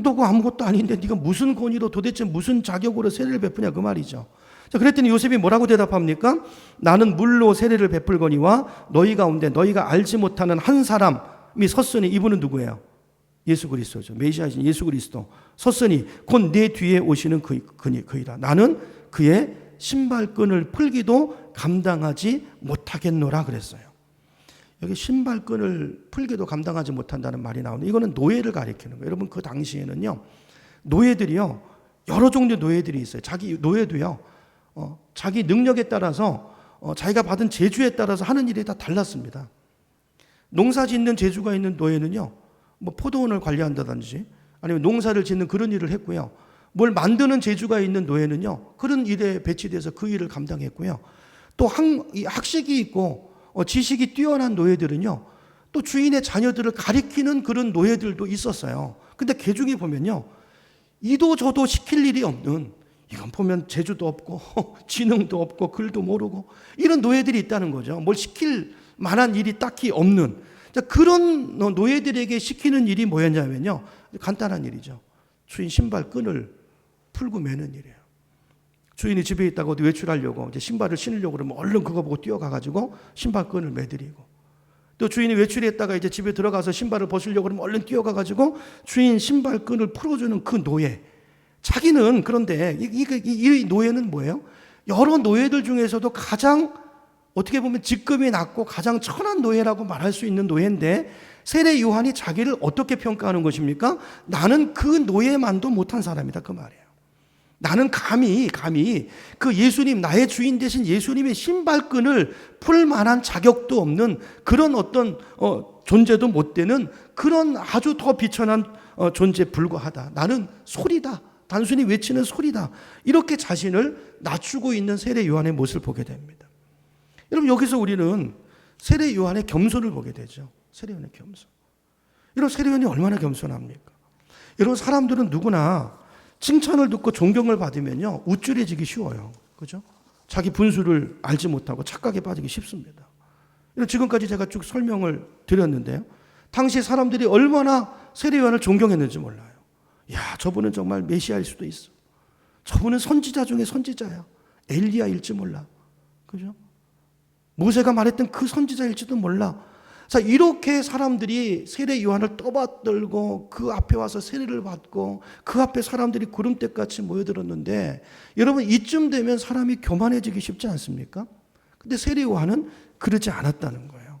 너가 아무것도 아닌데 네가 무슨 권위로 도대체 무슨 자격으로 세례를 베푸냐 그 말이죠. 자, 그랬더니 요셉이 뭐라고 대답합니까? 나는 물로 세례를 베풀거니와 너희 가운데 너희가 알지 못하는 한 사람이 섰으니 이분은 누구예요? 예수 그리스도죠. 메시아이신 예수 그리스도 섰으니 곧 내 뒤에 오시는 그이라. 나는 그의 신발끈을 풀기도 감당하지 못하겠노라 그랬어요. 여기 신발끈을 풀기도 감당하지 못한다는 말이 나오는데 이거는 노예를 가리키는 거예요. 여러분 그 당시에는요 노예들이요 여러 종류의 노예들이 있어요. 자기 노예도요 자기 능력에 따라서 자기가 받은 재주에 따라서 하는 일이 다 달랐습니다. 농사 짓는 재주가 있는 노예는요 뭐 포도원을 관리한다든지 아니면 농사를 짓는 그런 일을 했고요. 뭘 만드는 재주가 있는 노예는요, 그런 일에 배치돼서 그 일을 감당했고요. 또 학식이 있고 지식이 뛰어난 노예들은요, 또 주인의 자녀들을 가리키는 그런 노예들도 있었어요. 근데 그 중에 보면요, 이도 저도 시킬 일이 없는, 이건 보면 재주도 없고 지능도 없고 글도 모르고 이런 노예들이 있다는 거죠. 뭘 시킬 만한 일이 딱히 없는, 그런 노예들에게 시키는 일이 뭐였냐면요, 간단한 일이죠. 주인 신발끈을 풀고 매는 일이에요. 주인이 집에 있다가 어디 외출하려고 이제 신발을 신으려고 그러면 얼른 그거 보고 뛰어가가지고 신발끈을 매드리고, 또 주인이 외출했다가 이제 집에 들어가서 신발을 벗으려고 그러면 얼른 뛰어가가지고 주인 신발끈을 풀어주는 그 노예. 자기는 그런데 이 노예는 뭐예요? 여러 노예들 중에서도 가장 어떻게 보면 직급이 낮고 가장 천한 노예라고 말할 수 있는 노예인데, 세례 요한이 자기를 어떻게 평가하는 것입니까? 나는 그 노예만도 못한 사람이다, 그 말이에요. 나는 감히 그 예수님, 나의 주인 되신 예수님의 신발끈을 풀 만한 자격도 없는 그런 어떤 존재도 못 되는 그런 아주 더 비천한 존재에 불과하다. 나는 소리다. 단순히 외치는 소리다. 이렇게 자신을 낮추고 있는 세례 요한의 모습을 보게 됩니다. 여러분, 여기서 우리는 세례 요한의 겸손을 보게 되죠. 세례 요한의 겸손. 이런 세례 요한이 얼마나 겸손합니까? 여러분, 사람들은 누구나 칭찬을 듣고 존경을 받으면요, 우쭐해지기 쉬워요. 그죠? 자기 분수를 알지 못하고 착각에 빠지기 쉽습니다. 지금까지 제가 쭉 설명을 드렸는데요, 당시 사람들이 얼마나 세례 요한을 존경했는지 몰라요. 야, 저분은 정말 메시아일 수도 있어. 저분은 선지자 중에 선지자야. 엘리야일지 몰라. 그죠? 모세가 말했던 그 선지자일지도 몰라. 자, 이렇게 사람들이 세례 요한을 떠받들고 그 앞에 와서 세례를 받고 그 앞에 사람들이 구름대같이 모여들었는데, 여러분, 이쯤 되면 사람이 교만해지기 쉽지 않습니까? 근데 세례 요한은 그러지 않았다는 거예요.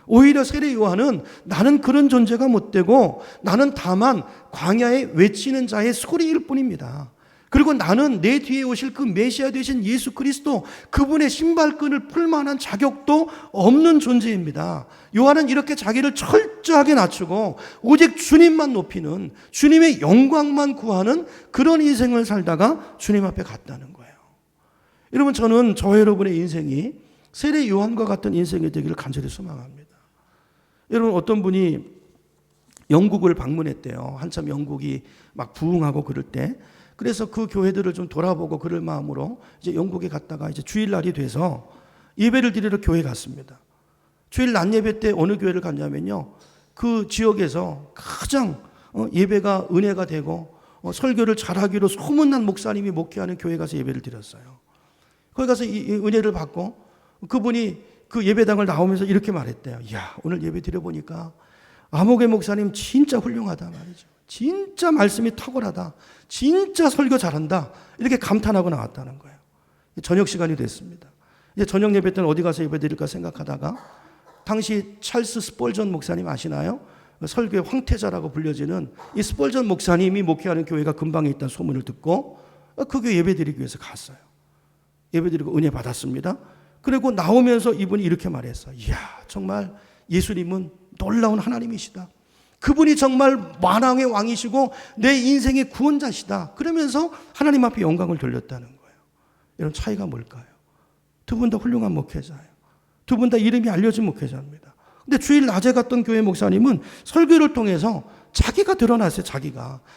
오히려 세례 요한은 나는 그런 존재가 못 되고 나는 다만 광야에 외치는 자의 소리일 뿐입니다. 그리고 나는 내 뒤에 오실 그 메시아 되신 예수 그리스도, 그분의 신발끈을 풀 만한 자격도 없는 존재입니다. 요한은 이렇게 자기를 철저하게 낮추고 오직 주님만 높이는, 주님의 영광만 구하는 그런 인생을 살다가 주님 앞에 갔다는 거예요. 여러분, 저는 저와 여러분의 인생이 세례 요한과 같은 인생이 되기를 간절히 소망합니다. 여러분, 어떤 분이 영국을 방문했대요. 한참 영국이 막 부흥하고 그럴 때. 그래서 그 교회들을 좀 돌아보고 그럴 마음으로 이제 영국에 갔다가 이제 주일날이 돼서 예배를 드리러 교회 갔습니다. 주일 낮 예배 때 어느 교회를 갔냐면요, 그 지역에서 가장 예배가 은혜가 되고 설교를 잘하기로 소문난 목사님이 목회하는 교회 가서 예배를 드렸어요. 거기 가서 이 은혜를 받고 그분이 그 예배당을 나오면서 이렇게 말했대요. 이야, 오늘 예배 드려보니까 아목의 목사님 진짜 훌륭하다 말이죠. 진짜 말씀이 탁월하다. 진짜 설교 잘한다. 이렇게 감탄하고 나왔다는 거예요. 저녁 시간이 됐습니다. 이제 저녁 예배 때는 어디 가서 예배 드릴까 생각하다가, 당시 찰스 스펄전 목사님 아시나요? 설교의 황태자라고 불려지는 이 스펄전 목사님이 목회하는 교회가 근방에 있다는 소문을 듣고 그 교회 예배 드리기 위해서 갔어요. 예배 드리고 은혜 받았습니다. 그리고 나오면서 이분이 이렇게 말했어요. 이야, 정말 예수님은 놀라운 하나님이시다. 그분이 정말 만왕의 왕이시고 내 인생의 구원자시다. 그러면서 하나님 앞에 영광을 돌렸다는 거예요. 여러분, 차이가 뭘까요? 두 분 다 훌륭한 목회자예요. 두 분 다 이름이 알려진 목회자입니다. 근데 주일 낮에 갔던 교회 목사님은 설교를 통해서 자기가 드러났어요.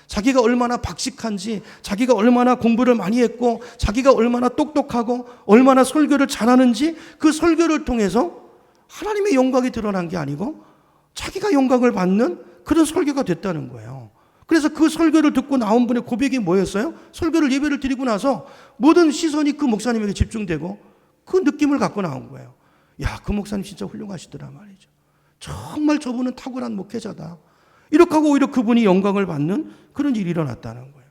자기가 얼마나 박식한지, 자기가 얼마나 공부를 많이 했고, 자기가 얼마나 똑똑하고 얼마나 설교를 잘하는지, 그 설교를 통해서 하나님의 영광이 드러난 게 아니고 자기가 영광을 받는 그런 설교가 됐다는 거예요. 그래서 그 설교를 듣고 나온 분의 고백이 뭐였어요? 설교를 예배를 드리고 나서 모든 시선이 그 목사님에게 집중되고 그 느낌을 갖고 나온 거예요. 야, 그 목사님 진짜 훌륭하시더라 말이죠. 정말 저분은 탁월한 목회자다. 이렇게 하고 오히려 그분이 영광을 받는 그런 일이 일어났다는 거예요.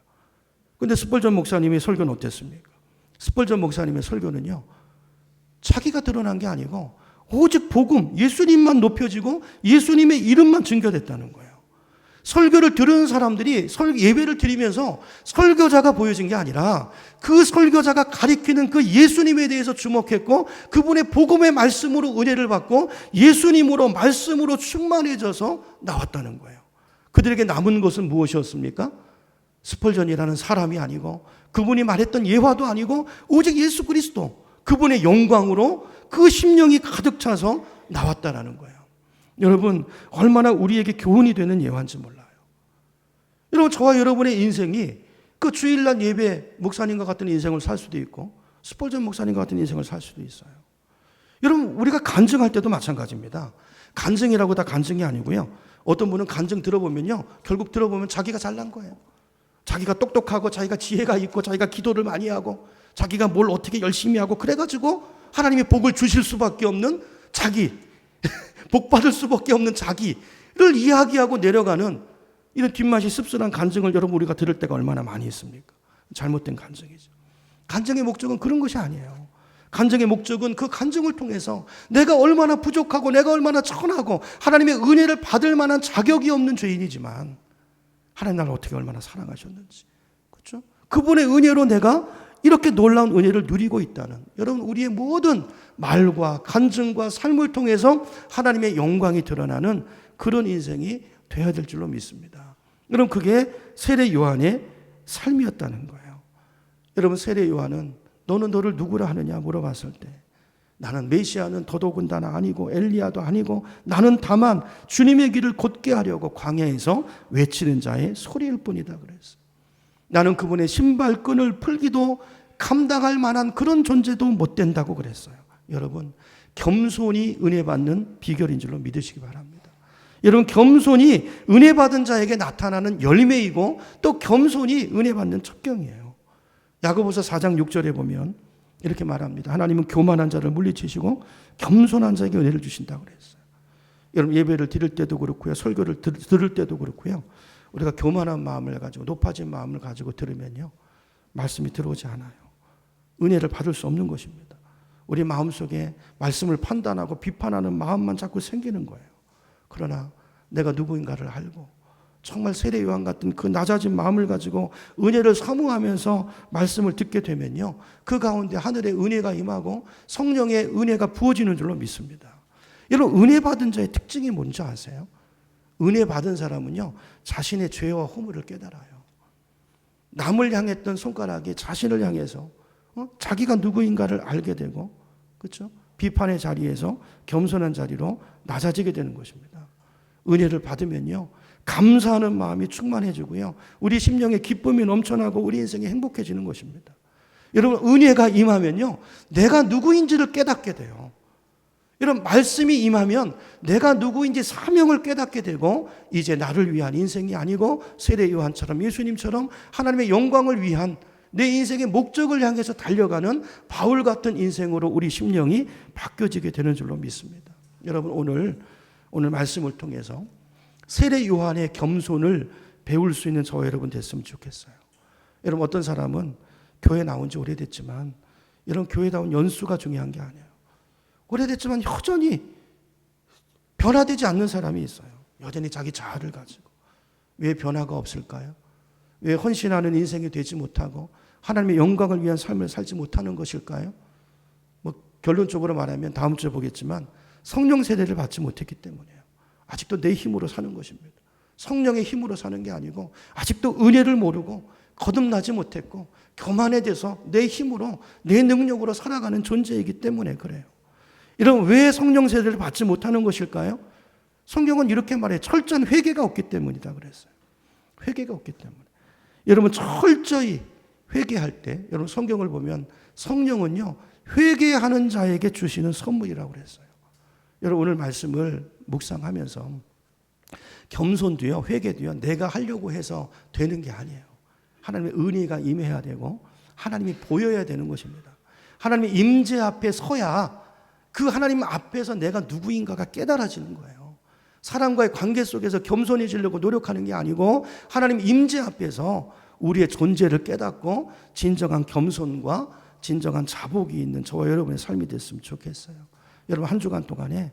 그런데 스펄전 목사님의 설교는 어땠습니까? 스펄전 목사님의 설교는요, 자기가 드러난 게 아니고 오직 복음, 예수님만 높여지고 예수님의 이름만 증거됐다는 거예요. 설교를 들은 사람들이 예배를 드리면서 설교자가 보여진 게 아니라 그 설교자가 가리키는 그 예수님에 대해서 주목했고, 그분의 복음의 말씀으로 은혜를 받고 예수님으로 말씀으로 충만해져서 나왔다는 거예요. 그들에게 남은 것은 무엇이었습니까? 스펄전이라는 사람이 아니고 그분이 말했던 예화도 아니고 오직 예수 그리스도, 그분의 영광으로 그 심령이 가득 차서 나왔다라는 거예요. 여러분, 얼마나 우리에게 교훈이 되는 예화인지 몰라요. 여러분, 저와 여러분의 인생이 그 주일날 예배 목사님과 같은 인생을 살 수도 있고 스펄전 목사님과 같은 인생을 살 수도 있어요. 여러분, 우리가 간증할 때도 마찬가지입니다. 간증이라고 다 간증이 아니고요. 어떤 분은 간증 들어보면요, 결국 들어보면 자기가 잘난 거예요. 자기가 똑똑하고 자기가 지혜가 있고 자기가 기도를 많이 하고 자기가 뭘 어떻게 열심히 하고 그래가지고 하나님이 복을 주실 수밖에 없는 자기, 복 받을 수밖에 없는 자기를 이야기하고 내려가는 이런 뒷맛이 씁쓸한 간증을 여러분 우리가 들을 때가 얼마나 많이 있습니까? 잘못된 간증이죠. 간증의 목적은 그런 것이 아니에요. 간증의 목적은 그 간증을 통해서 내가 얼마나 부족하고 내가 얼마나 천하고 하나님의 은혜를 받을 만한 자격이 없는 죄인이지만 하나님 나를 어떻게 얼마나 사랑하셨는지, 그렇죠? 그분의 은혜로 내가 이렇게 놀라운 은혜를 누리고 있다는, 여러분 우리의 모든 말과 간증과 삶을 통해서 하나님의 영광이 드러나는 그런 인생이 되어야 될 줄로 믿습니다. 여러분, 그게 세례 요한의 삶이었다는 거예요. 여러분, 세례 요한은 너는 너를 누구라 하느냐 물어봤을 때 나는 메시아는 더더군다나 아니고 엘리야도 아니고 나는 다만 주님의 길을 곧게 하려고 광야에서 외치는 자의 소리일 뿐이다 그랬어요. 나는 그분의 신발끈을 풀기도 감당할 만한 그런 존재도 못 된다고 그랬어요. 여러분, 겸손이 은혜 받는 비결인 줄로 믿으시기 바랍니다. 여러분, 겸손이 은혜 받은 자에게 나타나는 열매이고 또 겸손이 은혜 받는 첩경이에요. 야고보서 4장 6절에 보면 이렇게 말합니다. 하나님은 교만한 자를 물리치시고 겸손한 자에게 은혜를 주신다고 그랬어요. 여러분, 예배를 드릴 때도 그렇고요, 설교를 들을 때도 그렇고요, 우리가 교만한 마음을 가지고 높아진 마음을 가지고 들으면요, 말씀이 들어오지 않아요. 은혜를 받을 수 없는 것입니다. 우리 마음속에 말씀을 판단하고 비판하는 마음만 자꾸 생기는 거예요. 그러나 내가 누구인가를 알고 정말 세례 요한 같은 그 낮아진 마음을 가지고 은혜를 사모하면서 말씀을 듣게 되면요, 그 가운데 하늘의 은혜가 임하고 성령의 은혜가 부어지는 줄로 믿습니다. 여러분, 은혜 받은 자의 특징이 뭔지 아세요? 은혜 받은 사람은요, 자신의 죄와 허물을 깨달아요. 남을 향했던 손가락이 자신을 향해서 자기가 누구인가를 알게 되고, 그렇죠? 비판의 자리에서 겸손한 자리로 낮아지게 되는 것입니다. 은혜를 받으면요, 감사하는 마음이 충만해지고요, 우리 심령에 기쁨이 넘쳐나고 우리 인생이 행복해지는 것입니다. 여러분, 은혜가 임하면요, 내가 누구인지를 깨닫게 돼요. 이런 말씀이 임하면 내가 누구인지 사명을 깨닫게 되고 이제 나를 위한 인생이 아니고 세례 요한처럼 예수님처럼 하나님의 영광을 위한 내 인생의 목적을 향해서 달려가는 바울 같은 인생으로 우리 심령이 바뀌어지게 되는 줄로 믿습니다. 여러분, 오늘 말씀을 통해서 세례 요한의 겸손을 배울 수 있는 저와 여러분 됐으면 좋겠어요. 여러분, 어떤 사람은 교회 나온 지 오래됐지만 여러분, 교회 나온 연수가 중요한 게 아니에요. 오래됐지만 여전히 변화되지 않는 사람이 있어요. 여전히 자기 자아를 가지고. 왜 변화가 없을까요? 왜 헌신하는 인생이 되지 못하고 하나님의 영광을 위한 삶을 살지 못하는 것일까요? 결론적으로 말하면 다음 주에 보겠지만 성령 세례를 받지 못했기 때문이에요. 아직도 내 힘으로 사는 것입니다. 성령의 힘으로 사는 게 아니고 아직도 은혜를 모르고 거듭나지 못했고 교만해져서 내 힘으로 내 능력으로 살아가는 존재이기 때문에 그래요. 이런 왜 성령 세례를 받지 못하는 것일까요? 성경은 이렇게 말해요. 철저한 회개가 없기 때문이다 그랬어요. 회개가 없기 때문에. 여러분, 철저히 회개할 때 여러분 성경을 보면 성령은요, 회개하는 자에게 주시는 선물이라고 그랬어요. 여러분, 오늘 말씀을 묵상하면서 겸손도요, 회개도요, 내가 하려고 해서 되는 게 아니에요. 하나님의 은혜가 임해야 되고 하나님이 보여야 되는 것입니다. 하나님의 임재 앞에 서야 그 하나님 앞에서 내가 누구인가가 깨달아지는 거예요. 사람과의 관계 속에서 겸손해지려고 노력하는 게 아니고 하나님 임재 앞에서 우리의 존재를 깨닫고 진정한 겸손과 진정한 자복이 있는 저와 여러분의 삶이 됐으면 좋겠어요. 여러분, 한 주간 동안에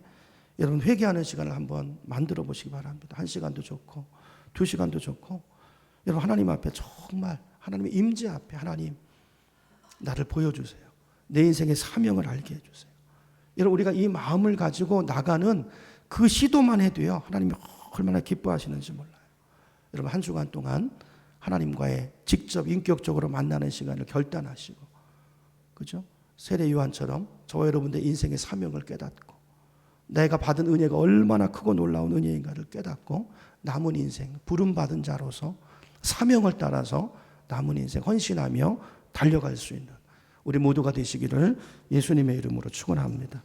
여러분 회개하는 시간을 한번 만들어 보시기 바랍니다. 1시간도 좋고 2시간도 좋고 여러분 하나님 앞에 정말 하나님의 임재 앞에 하나님 나를 보여주세요. 내 인생의 사명을 알게 해주세요. 여러분, 우리가 이 마음을 가지고 나가는 그 시도만 해도요, 하나님이 얼마나 기뻐하시는지 몰라요. 여러분 한 주간 동안 하나님과의 직접 인격적으로 만나는 시간을 결단하시고, 그죠? 세례 요한처럼 저와 여러분들의 인생의 사명을 깨닫고 내가 받은 은혜가 얼마나 크고 놀라운 은혜인가를 깨닫고 남은 인생 부름받은 자로서 사명을 따라서 남은 인생 헌신하며 달려갈 수 있는 우리 모두가 되시기를 예수님의 이름으로 축원합니다.